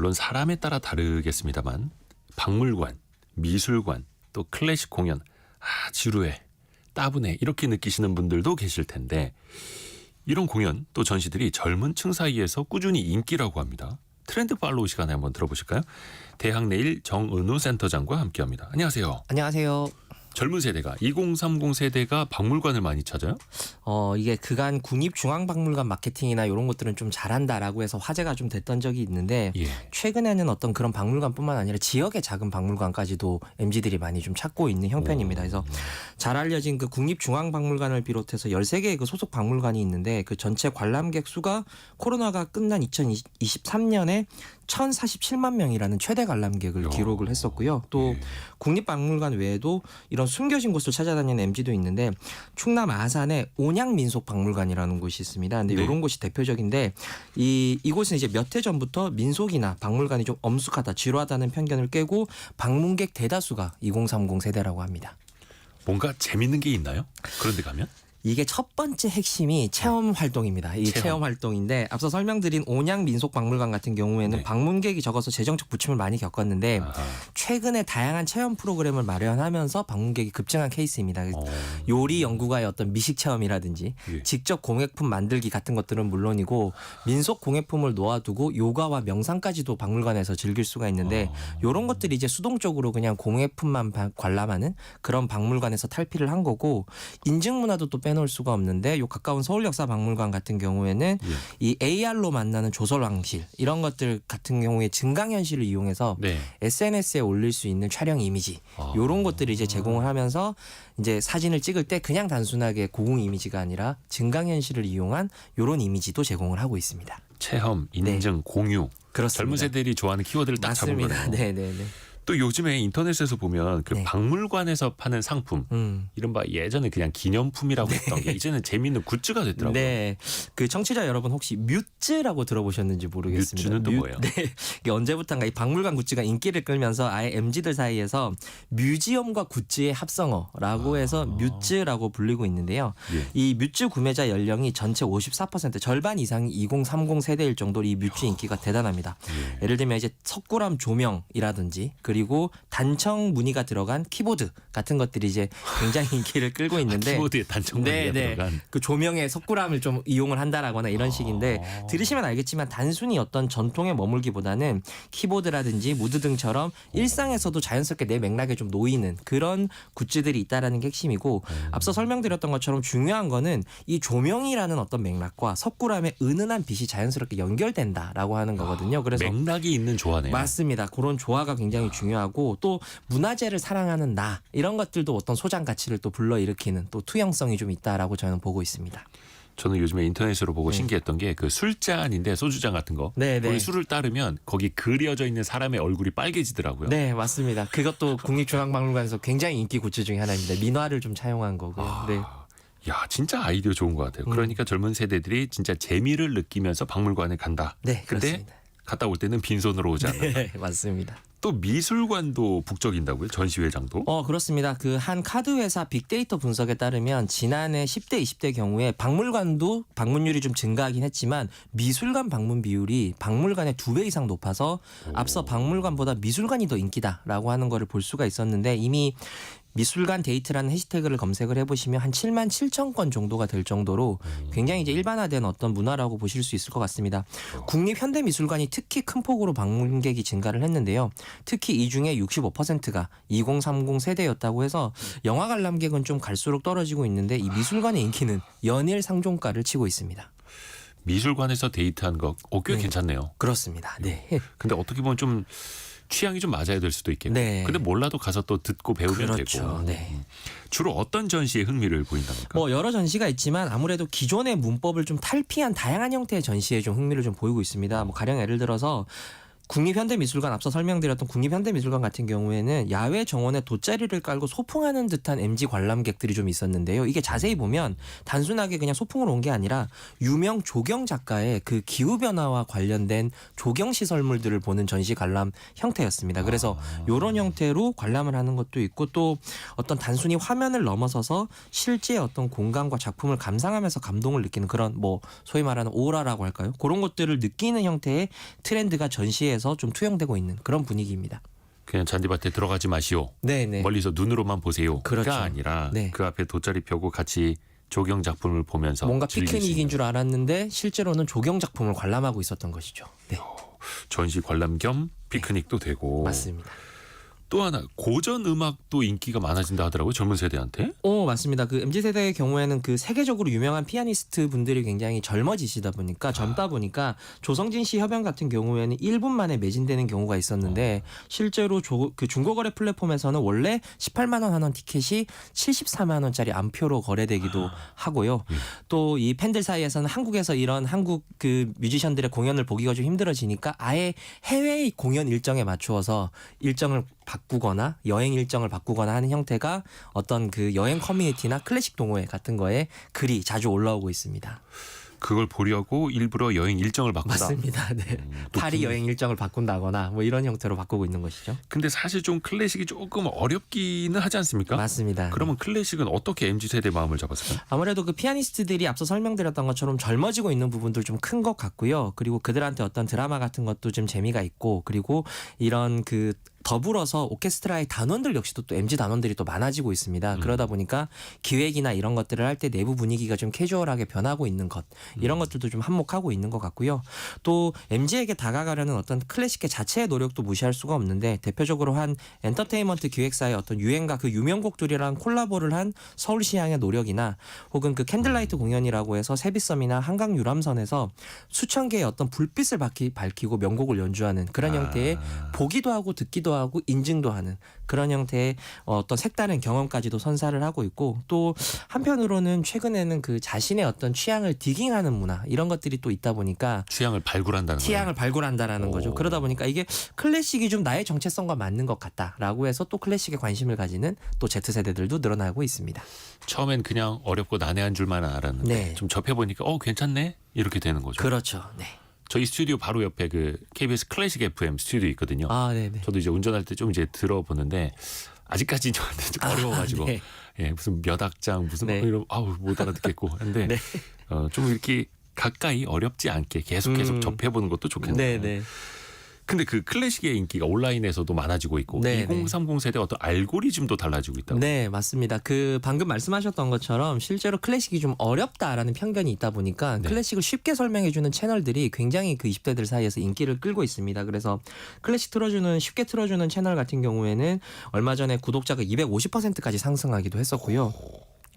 물론 사람에 따라 다르겠습니다만 박물관, 미술관, 또 클래식 공연, 지루해, 따분해 이렇게 느끼시는 분들도 계실 텐데 이런 공연 또 전시들이 젊은 층 사이에서 꾸준히 인기라고 합니다. 트렌드 팔로우 시간에 한번 들어보실까요? 대학내일 정은우 센터장과 함께합니다. 안녕하세요. 안녕하세요. 젊은 세대가 2030 세대가 박물관을 많이 찾아요? 이게 그간 국립중앙박물관 마케팅이나 이런 것들은 좀 잘한다라고 해서 화제가 좀 됐던 적이 있는데 예. 최근에는 어떤 그런 박물관뿐만 아니라 지역의 작은 박물관까지도 MZ들이 많이 좀 찾고 있는 형편입니다. 그래서 잘 알려진 그 국립중앙박물관을 비롯해서 13개의 그 소속 박물관이 있는데 그 전체 관람객 수가 코로나가 끝난 2023년에 1,047만 명이라는 최대 관람객을 기록을 했었고요. 또 국립박물관 외에도 이런 숨겨진 곳을 찾아다니는 MZ도 있는데 충남 아산에 온양민속박물관이라는 곳이 있습니다. 근데 네. 이런 곳이 대표적인데 이곳은 이제 몇 해 전부터 민속이나 박물관이 좀 엄숙하다, 지루하다는 편견을 깨고 방문객 대다수가 2030 세대라고 합니다. 뭔가 재밌는 게 있나요? 그런 데 가면? 이게 첫 번째 핵심이 체험 활동입니다. 이 체험 활동인데 앞서 설명드린 온양민속박물관 같은 경우에는 네. 방문객이 적어서 재정적 부침을 많이 겪었는데 최근에 다양한 체험 프로그램을 마련하면서 방문객이 급증한 케이스입니다. 요리 연구가의 어떤 미식 체험이라든지 직접 공예품 만들기 같은 것들은 물론이고 민속 공예품을 놓아두고 요가와 명상까지도 박물관에서 즐길 수가 있는데 이런 것들이 이제 수동적으로 그냥 공예품만 관람하는 그런 박물관에서 탈피를 한 거고 인증문화도 또 빼놓을 수가 없는데 요 가까운 서울역사박물관 같은 경우에는 이 AR로 만나는 조설왕실 이런 것들 같은 경우에 증강현실을 이용해서 SNS에 올릴 수 있는 촬영 이미지 이런 것들을 이제 제공을 하면서 이제 사진을 찍을 때 그냥 단순하게 고궁 이미지가 아니라 증강현실을 이용한 이런 이미지도 제공을 하고 있습니다. 체험, 인증, 공유. 그렇습니다. 젊은 세대들이 좋아하는 키워드를 딱 잡은 거네요. 맞습니다. 네네네. 또 요즘에 인터넷에서 보면 그 박물관에서 파는 상품 이른바 예전에 그냥 기념품이라고 했던 게 이제는 재미있는 굿즈가 됐더라고요. 네, 그 청취자 여러분 혹시 뮤즈라고 들어보셨는지 모르겠습니다. 뮤즈는 또 뭐예요? 네, 이게 언제부턴가 이 박물관 굿즈가 인기를 끌면서 아예 MZ들 사이에서 뮤지엄과 굿즈의 합성어라고 해서 뮤즈라고 불리고 있는데요. 이 뮤즈 구매자 연령이 전체 54% 절반 이상이 2030 세대일 정도로 이 뮤즈 인기가 대단합니다. 예를 들면 이제 석굴암 조명이라든지 그리고 단청 무늬가 들어간 키보드 같은 것들이 이제 굉장히 인기를 끌고 있는데 키보드에 단청 무늬가 들어간 그 조명에 석굴암을 좀 이용을 한다라거나 이런 식인데 들으시면 알겠지만 단순히 어떤 전통에 머물기보다는 키보드라든지 무드 등처럼 일상에서도 자연스럽게 내 맥락에 좀 놓이는 그런 굿즈들이 있다라는 게 핵심이고 앞서 설명드렸던 것처럼 중요한 거는 이 조명이라는 어떤 맥락과 석굴암의 은은한 빛이 자연스럽게 연결된다라고 하는 거거든요. 그래서 맥락이 있는 조화네요. 맞습니다. 그런 조화가 굉장히 중요하고 또 문화재를 사랑하는 나 이런 것들도 어떤 소장 가치를 또 불러일으키는 또 투영성이 좀 있다라고 저는 보고 있습니다. 저는 요즘에 인터넷으로 보고 신기했던 게 그 술잔인데 소주잔 같은 거 거기 술을 따르면 거기 그려져 있는 사람의 얼굴이 빨개지더라고요. 네, 맞습니다. 그것도 국립중앙박물관에서 굉장히 인기 굿즈 중에 하나입니다. 민화를 좀 차용한 거고요. 네. 야, 진짜 아이디어 좋은 것 같아요. 그러니까 젊은 세대들이 진짜 재미를 느끼면서 박물관에 간다. 네, 근데 그렇습니다. 갔다 올 때는 빈손으로 오지 않는다. 네, 맞습니다. 또 미술관도 북적인다고요? 전시회장도? 그렇습니다. 그 한 카드 회사 빅데이터 분석에 따르면 지난해 10대, 20대 경우에 박물관도 방문율이 좀 증가하긴 했지만 미술관 방문 비율이 박물관의 2배 이상 높아서 앞서 박물관보다 미술관이 더 인기다라고 하는 거를 볼 수가 있었는데 이미 미술관 데이트라는 해시태그를 검색을 해보시면 한 7만 7천 건 정도가 될 정도로 굉장히 이제 일반화된 어떤 문화라고 보실 수 있을 것 같습니다. 국립현대미술관이 특히 큰 폭으로 방문객이 증가를 했는데요. 특히 이 중에 65%가 2030 세대였다고 해서 영화 관람객은 좀 갈수록 떨어지고 있는데 이 미술관의 인기는 연일 상종가를 치고 있습니다. 미술관에서 데이트한 거 꽤 괜찮네요. 그렇습니다. 네. 근데 어떻게 보면 좀 취향이 좀 맞아야 될 수도 있겠고. 네. 근데 몰라도 가서 또 듣고 배우면 되고. 네. 주로 어떤 전시에 흥미를 보인답니까? 여러 전시가 있지만 아무래도 기존의 문법을 좀 탈피한 다양한 형태의 전시에 좀 흥미를 좀 보이고 있습니다. 가령 예를 들어서 국립현대미술관 앞서 설명드렸던 국립현대미술관 같은 경우에는 야외 정원에 돗자리를 깔고 소풍하는 듯한 MZ 관람객들이 좀 있었는데요. 이게 자세히 보면 단순하게 그냥 소풍을 온 게 아니라 유명 조경 작가의 그 기후변화와 관련된 조경 시설물들을 보는 전시 관람 형태였습니다. 그래서 이런 형태로 관람을 하는 것도 있고 또 어떤 단순히 화면을 넘어서서 실제 어떤 공간과 작품을 감상하면서 감동을 느끼는 그런 소위 말하는 오라라고 할까요? 그런 것들을 느끼는 형태의 트렌드가 전시에서 지역에서 좀 투영되고 있는 그런 분위기입니다. 그냥 잔디밭에 들어가지 마시오. 네네. 멀리서 눈으로만 보세요가 그렇죠. 아니라 네. 그 앞에 돗자리 펴고 같이 조경 작품을 보면서 뭔가 즐길 수 피크닉인 있는. 줄 알았는데 실제로는 조경 작품을 관람하고 있었던 것이죠. 네, 전시 관람 겸 피크닉도 되고. 맞습니다. 또 하나 고전 음악도 인기가 많아진다 하더라고요. 젊은 세대한테. 맞습니다. 그 MZ 세대의 경우에는 그 세계적으로 유명한 피아니스트 분들이 굉장히 젊어지시다 보니까 젊다 보니까 조성진 씨 협연 같은 경우에는 1분 만에 매진되는 경우가 있었는데 실제로 그 중고거래 플랫폼에서는 원래 18만 원 하는 티켓이 74만 원짜리 암표로 거래되기도 하고요. 또 이 팬들 사이에서는 한국에서 이런 한국 그 뮤지션들의 공연을 보기가 좀 힘들어지니까 아예 해외 공연 일정에 맞추어서 일정을 바꾸거나 여행 일정을 바꾸거나 하는 형태가 어떤 그 여행 커뮤니티나 클래식 동호회 같은 거에 글이 자주 올라오고 있습니다. 그걸 보려고 일부러 여행 일정을 바꾼다. 맞습니다. 네. 또 파리 여행 일정을 바꾼다거나 뭐 이런 형태로 바꾸고 있는 것이죠. 근데 사실 좀 클래식이 조금 어렵기는 하지 않습니까? 맞습니다. 그러면 클래식은 어떻게 MZ 세대 마음을 잡았을까요? 아무래도 그 피아니스트들이 앞서 설명드렸던 것처럼 젊어지고 있는 부분들 좀 큰 것 같고요. 그리고 그들한테 어떤 드라마 같은 것도 좀 재미가 있고 그리고 이런 그 더불어서 오케스트라의 단원들 역시도 또 MZ 단원들이 또 많아지고 있습니다. 그러다 보니까 기획이나 이런 것들을 할 때 내부 분위기가 좀 캐주얼하게 변하고 있는 것 이런 것들도 좀 한몫하고 있는 것 같고요. 또 MZ에게 다가가려는 어떤 클래식의 자체의 노력도 무시할 수가 없는데 대표적으로 한 엔터테인먼트 기획사의 어떤 유행가 그 유명곡들이랑 콜라보를 한 서울시향의 노력이나 혹은 그 캔들라이트 공연이라고 해서 세비섬이나 한강 유람선에서 수천 개의 어떤 불빛을 밝히고 명곡을 연주하는 그런 형태의 보기도 하고 듣기도 하고 인증도 하는 그런 형태의 어떤 색다른 경험까지도 선사를 하고 있고 또 한편으로는 최근에는 그 자신의 어떤 취향을 디깅하는 문화 이런 것들이 또 있다 보니까 취향을 발굴한다는 거예요. 취향을 발굴한다라는 오. 거죠. 그러다 보니까 이게 클래식이 좀 나의 정체성과 맞는 것 같다라고 해서 또 클래식에 관심을 가지는 또 Z세대들도 늘어나고 있습니다. 처음엔 그냥 어렵고 난해한 줄만 알았는데 네. 좀 접해보니까 괜찮네 이렇게 되는 거죠. 그렇죠. 네. 저희 스튜디오 바로 옆에 그 KBS 클래식 FM 스튜디오 있거든요. 아, 네네. 저도 이제 운전할 때 좀 이제 들어보는데 아직까지 저한테 좀 어려워가지고 네. 예, 무슨 몇 악장 무슨 네. 이런 못 알아듣겠고 한데 네. 좀 이렇게 가까이 어렵지 않게 계속 접해보는 것도 좋겠네요. 네네. 근데 그 클래식의 인기가 온라인에서도 많아지고 있고 네, 2030 세대 어떤 알고리즘도 달라지고 있다고. 네, 맞습니다. 그 방금 말씀하셨던 것처럼 실제로 클래식이 좀 어렵다라는 편견이 있다 보니까 네. 클래식을 쉽게 설명해주는 채널들이 굉장히 그 20대들 사이에서 인기를 끌고 있습니다. 그래서 클래식 쉽게 틀어주는 채널 같은 경우에는 얼마 전에 구독자가 250%까지 상승하기도 했었고요.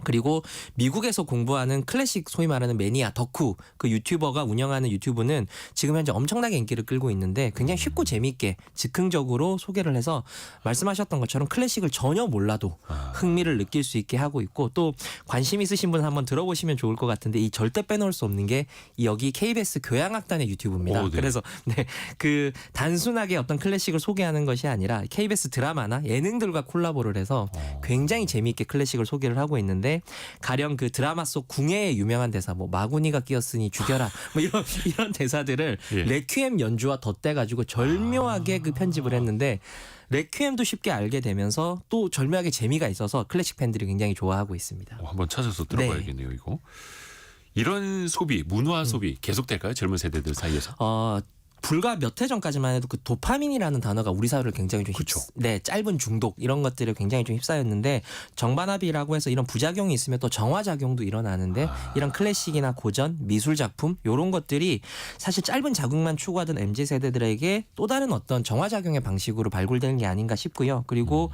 그리고 미국에서 공부하는 클래식 소위 말하는 매니아 덕후 그 유튜버가 운영하는 유튜브는 지금 현재 엄청나게 인기를 끌고 있는데 굉장히 쉽고 재미있게 즉흥적으로 소개를 해서 말씀하셨던 것처럼 클래식을 전혀 몰라도 흥미를 느낄 수 있게 하고 있고 또 관심 있으신 분 한번 들어보시면 좋을 것 같은데 이 절대 빼놓을 수 없는 게 여기 KBS 교향악단의 유튜브입니다. 오, 네. 그래서 네, 그 단순하게 어떤 클래식을 소개하는 것이 아니라 KBS 드라마나 예능들과 콜라보를 해서 굉장히 재미있게 클래식을 소개를 하고 있는데 가령 그 드라마 속 궁예의 유명한 대사 뭐 마구니가 끼었으니 죽여라 뭐 이런 대사들을 예. 레퀴엠 연주와 덧대가지고 절묘하게 그 편집을 했는데 레퀴엠도 쉽게 알게 되면서 또 절묘하게 재미가 있어서 클래식 팬들이 굉장히 좋아하고 있습니다. 한번 찾아서 들어봐야겠네요. 이거. 이런 소비, 문화 소비 계속될까요? 젊은 세대들 사이에서? 불과 몇 해 전까지만 해도 그 도파민이라는 단어가 우리 사회를 굉장히 좀 그쵸. 짧은 중독 이런 것들을 굉장히 좀 휩싸였는데 정반합이라고 해서 이런 부작용이 있으면 또 정화작용도 일어나는데 이런 클래식이나 고전, 미술 작품 이런 것들이 사실 짧은 자극만 추구하던 MZ 세대들에게 또 다른 어떤 정화작용의 방식으로 발굴되는 게 아닌가 싶고요. 그리고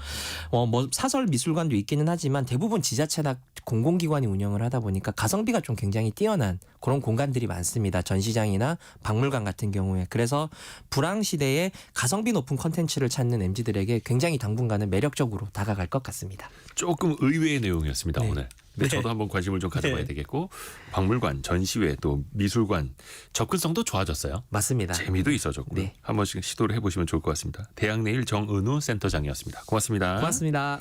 뭐 사설 미술관도 있기는 하지만 대부분 지자체나 공공기관이 운영을 하다 보니까 가성비가 좀 굉장히 뛰어난 그런 공간들이 많습니다. 전시장이나 박물관 같은 경우에. 그래서 불황 시대에 가성비 높은 컨텐츠를 찾는 MZ들에게 굉장히 당분간은 매력적으로 다가갈 것 같습니다. 조금 의외의 내용이었습니다. 네. 오늘. 근데 네. 저도 한번 관심을 좀 가져봐야 네. 되겠고 박물관, 전시회 또 미술관 접근성도 좋아졌어요. 맞습니다. 재미도 있어졌고 네. 한 번씩 시도를 해보시면 좋을 것 같습니다. 대학내일 정은우 센터장이었습니다. 고맙습니다. 고맙습니다.